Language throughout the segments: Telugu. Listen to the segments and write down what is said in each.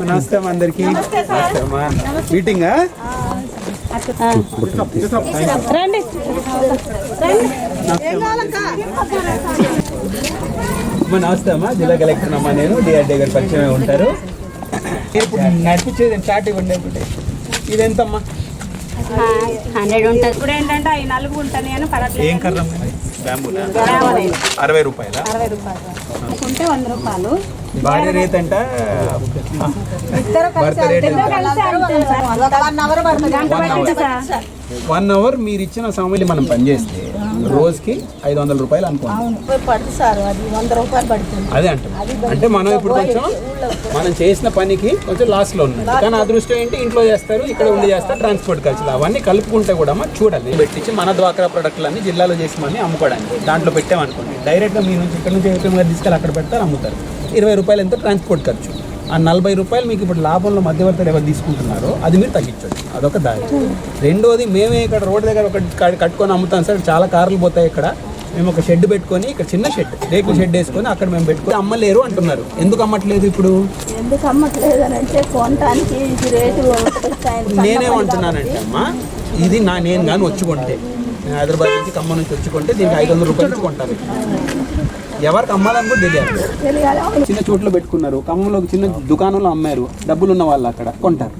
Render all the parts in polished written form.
నమస్తే అందరికి. మీటింగ్ నమస్తే అమ్మా. జిల్లా కలెక్టర్ అమ్మా. నేను డిఆర్డీ గారు పరిచయం ఉంటారు. ఇప్పుడు నడిపించేది చాట్ ఇవ్వండి. ఇదెంతమ్మా? 100 ఉంటుంది. ఇప్పుడు ఏంటంటే అవి నలుగు ఉంటాయి అని పడట్లేదు. ఏం కర్ర? 60 రూపాయల. 60 రూపాయలు ఉంటే 100 రూపాయలు. భార్య రేట్ అంట. భర్త రేట్ 1 అవర్ మీరు ఇచ్చిన సమయంలో మనం పనిచేస్తే రోజుకి 500 రూపాయలు అనుకోండి. అదే అంటే మనం ఇప్పుడు కొంచెం మనం చేసిన పనికి కొంచెం లాస్ లో ఉన్నది. కానీ అదృష్టం ఏంటి, ఇంట్లో చేస్తారు, ఇక్కడ ఉండి చేస్తారు, ట్రాన్స్పోర్ట్ ఖర్చులు అవన్నీ కలుపుకుంటే కూడా చూడాలి. పెట్టించి మన డ్వాక్రా ప్రొడక్ట్లన్నీ జిల్లాలో చేసి మనీ అమ్ముకోవడానికి దాంట్లో పెట్టామనుకోండి. డైరెక్ట్గా మీ నుంచి ఇక్కడ నుంచి ఏపీ గారు తీసుకెళ్ళి అక్కడ పెడతారు, అమ్ముతారు. 20 రూపాయలు ఎంత ట్రాన్స్పోర్ట్ ఖర్చు. ఆ 40 రూపాయలు మీకు ఇప్పుడు లాభంలో మధ్యవర్తులు ఎవరు తీసుకుంటున్నారో అది మీరు తగ్గించండి. అదొక దారి. రెండోది, మేమే ఇక్కడ రోడ్డు దగ్గర ఒక కట్టుకొని అమ్ముతాం సార్. చాలా కార్లు పోతాయి ఇక్కడ. మేము ఒక షెడ్ పెట్టుకొని, ఇక్కడ చిన్న షెడ్, రేకుల షెడ్ వేసుకొని అక్కడ మేము పెట్టుకొని అమ్మలేరు అంటున్నారు. ఎందుకు అమ్మట్లేదు ఇప్పుడు? నేనేమంటున్నానంటే అమ్మా, ఇది నేను కానీ వచ్చుకుంటే, నేను హైదరాబాద్ నుంచి ఖమ్మం నుంచి వచ్చుకుంటే దీనికి 500 రూపాయలు ఇచ్చుకుంటాను. ఎవరికి అమ్మాలని కూడా తెలియాలి. చిన్న చోట్ల పెట్టుకున్నారు, ఖమ్మంలో చిన్న దుకాణంలో అమ్మారు, డబ్బులు ఉన్న వాళ్ళు అక్కడ కొంటారు.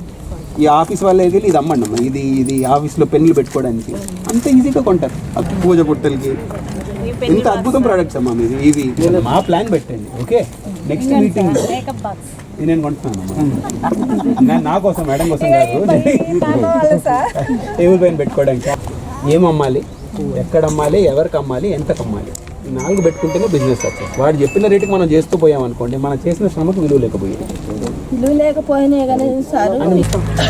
ఈ ఆఫీస్ వాళ్ళే వెళ్ళి ఇది అమ్మండి అమ్మా, ఇది ఆఫీస్లో పెన్నులు పెట్టుకోవడానికి అంత ఈజీగా కొంటారు. పూజ పుట్టలకి ఎంత అద్భుతం ప్రోడక్ట్స్ అమ్మా మీది. ఇవి మా ప్లాన్ పెట్టండి. ఓకే, నెక్స్ట్ మీటింగ్ నేను కొంటున్నాను నా కోసం, మేడం కోసం కాదు. టేబుల్ పైన పెట్టుకోవడానికి ఏం అమ్మాలి, ఎక్కడ అమ్మాలి, ఎవరికి అమ్మాలి, ఎంతకు అమ్మాలి, ఈ 4 పెట్టుకుంటేనే బిజినెస్ సక్సెస్. వాడు చెప్పిన రేటుకి మనం చేస్తూ పోయామనుకోండి, మనం చేసిన శ్రమకు విలువ లేకపోయినాయి కానీ సార్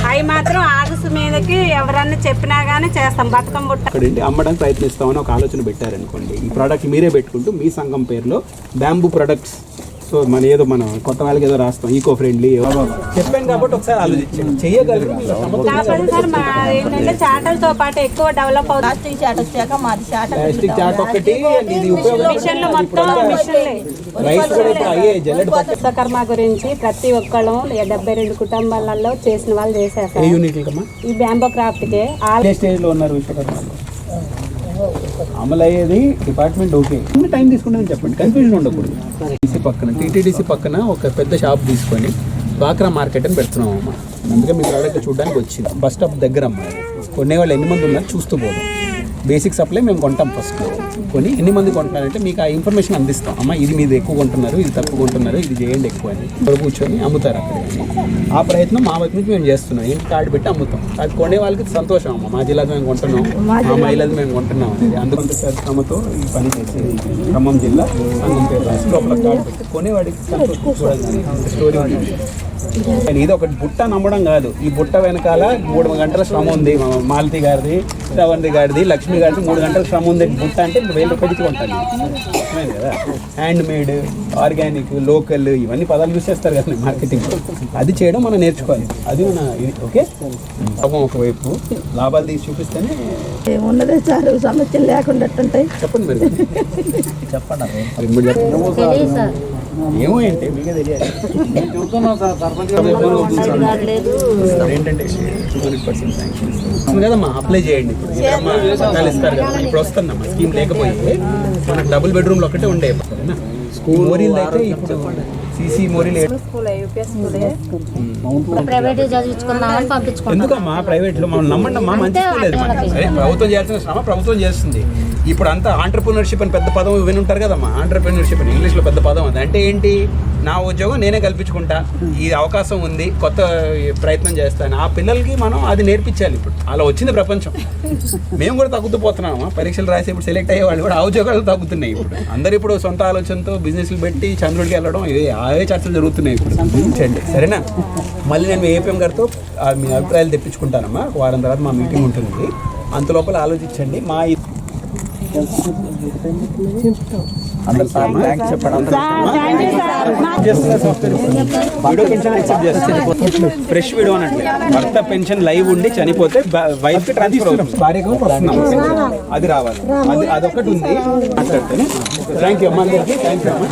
అవి మాత్రం ఆగస్టు మీదకి ఎవరన్నా చెప్పినా కానీ చేస్తాం. బతుకమ్మ బుట్ట అక్కడేంటి అమ్మడానికి ప్రయత్నిస్తామని ఒక ఆలోచన పెట్టారనుకోండి. ఈ ప్రోడక్ట్ మీరే పెట్టుకుంటూ మీ సంఘం పేరులో బ్యాంబూ ప్రొడక్ట్స్, సో మనం కొత్త వాళ్ళకి ఏదో రాస్తాం, ఈకో ఫ్రెండ్లీ చెప్పాను కాబట్టి ఒకసారి ఆలోచించండి. చేయగలరు. ఏంటంటే చాటలతో పాటు ఎక్కువ డెవలప్ అవుతుంది. ప్లాస్టిక్ చాట్ ఒకటి, ఇది విశ్వకర్మ గురించి ప్రతి ఒక్కళ్ళు 72 కుటుంబాలలో చేసిన వాళ్ళు చేశారు. ఈ బ్యాంబో క్రాఫ్ట్ కే స్టేజ్ లో ఉన్నారు. విశ్వకర్మ అమలు అయ్యేది డిపార్ట్మెంట్ ఓకే, టైం తీసుకుంటుందని చెప్పండి, కన్ఫ్యూజన్ ఉండకూడదు. టీటీడీసీ పక్కన ఒక పెద్ద షాప్ తీసుకొని డ్వాక్రా మార్కెట్ అని పెడుతున్నాం అమ్మ. అందుకే మీ ప్రోడక్ట్ చూడడానికి వచ్చింది. బస్ స్టాప్ దగ్గర అమ్మ. కొనేవాళ్ళు ఎన్ని మంది ఉన్నారు చూస్తూ పోదాం. బేసిక్ సప్లై మేము కొంటాం ఫస్ట్. కొని ఎన్ని మంది కొంటున్నారంటే మీకు ఆ ఇన్ఫర్మేషన్ అందిస్తాం. అమ్మ ఇది మీరు ఎక్కువ కొంటున్నారు, ఇది తక్కువ కొంటున్నారు, ఇది చేయండి ఎక్కువ అని కూర్చొని అమ్ముతారు అక్కడ. ఆ ప్రయత్నం మా వైపు నుంచి మేము చేస్తున్నాం. ఏంటి కార్డు పెట్టి అమ్ముతాం. అది కొనే వాళ్ళకి సంతోషం అమ్మ, మా జిల్లాలో మేము కొంటున్నాం, మా మహిళలు మేము కొంటున్నాం అనేది. అందుకంటే శ్రమతో ఈ పని చేసి ఖమ్మం జిల్లా సంఘం పేరు రాసి లోపల కార్డు పెట్టి కొనేవాడికి స్టోరీ ఉంటుంది. ఇది ఒక బుట్ట నమ్మడం కాదు. ఈ బుట్ట వెనకాల 3 గంటల శ్రమ ఉంది. మాలతి గారిది, శ్రవంతి గారిది, లక్ష్మి గారిది 3 గంటల శ్రమ ఉంది. బుట్ట అంటే 1000 రూపాయలు కొంటాను కదా. హ్యాండ్ మేడ్, ఆర్గానిక్, లోకల్ ఇవన్నీ పదాలు యూస్ చేస్తారు కదా మార్కెటింగ్. అది చేయడం మనం నేర్చుకోవాలి. అది మన ఇది. ఓకే, లాభం ఒకవైపు, లాభాలు తీసి చూపిస్తేనే ఏమున్నదే చాలు, సమస్యలు లేకుండా చెప్పండి. మరి ఏమో ఏంటి మీకే తెలియాలి. ఏంటంటే 200% శాంక్షన్ కదమ్మా, అప్లై చేయండి. ఇప్పుడు ఇస్తారు కదా, ఇప్పుడు వస్తుందమ్మా స్కీమ్. లేకపోతే మనకు డబుల్ బెడ్రూమ్లు ఒకటే ఉండే. స్కూల్ అయితే ఇప్పుడు సిసి మోరీ ప్రైవేట్ చదివించుకుందామని పంపించుకుంటాం. ఎందుకమ్మా ప్రైవేట్ లో మనం నమ్మండి అమ్మా, మంచి స్కూల్ లేదు మనకి. సరే ప్రభుత్వం చేయాల్సిన శ్రమ ప్రభుత్వం చేస్తుంది. ఇప్పుడు అంతా ఆంటర్ప్రినర్షిప్ అని పెద్ద పదం విని ఉంటారు కదమ్మా. ఆంటర్ప్రినర్షిప్ అని ఇంగ్లీష్లో పెద్ద పదం అది. అంటే ఏంటి, నా ఉద్యోగం నేనే కల్పించుకుంటా, ఈ అవకాశం ఉంది, కొత్త ప్రయత్నం చేస్తాను. ఆ పిల్లలకి మనం అది నేర్పించాలి. ఇప్పుడు అలా వచ్చింది ప్రపంచం. మేము కూడా తగ్గుతూ పోతున్నామా, పరీక్షలు రాసి ఇప్పుడు సెలెక్ట్ అయ్యే వాళ్ళు కూడా ఆ ఉద్యోగాలు తగ్గుతున్నాయి. ఇప్పుడు అందరూ ఇప్పుడు సొంత ఆలోచనతో బిజినెస్లు పెట్టి చంద్రుడికి వెళ్ళడం, అవే చర్చలు జరుగుతున్నాయి ఇప్పుడు. గుర్తించండి సరేనా. మళ్ళీ నేను ఏపీఎం గారితో మీ అభిప్రాయాలు తెప్పించుకుంటానమ్మా. వారం తర్వాత మా మీటింగ్ ఉంటుంది. అంతలోపల ఆలోచించండి. మా ఫ్రెష్ విడో అన్నట్టు భర్త పెన్షన్ లైవ్ ఉండి చనిపోతే వైఫ్ కి ట్రాన్స్ఫర్ అవుతుంది, భార్యకు వస్తున్నాం, అది రావాలి. అదొకటి ఉంది మాట్లాడితే. థ్యాంక్ యూ అమ్మా అందరికీ. థ్యాంక్ యూ అమ్మా.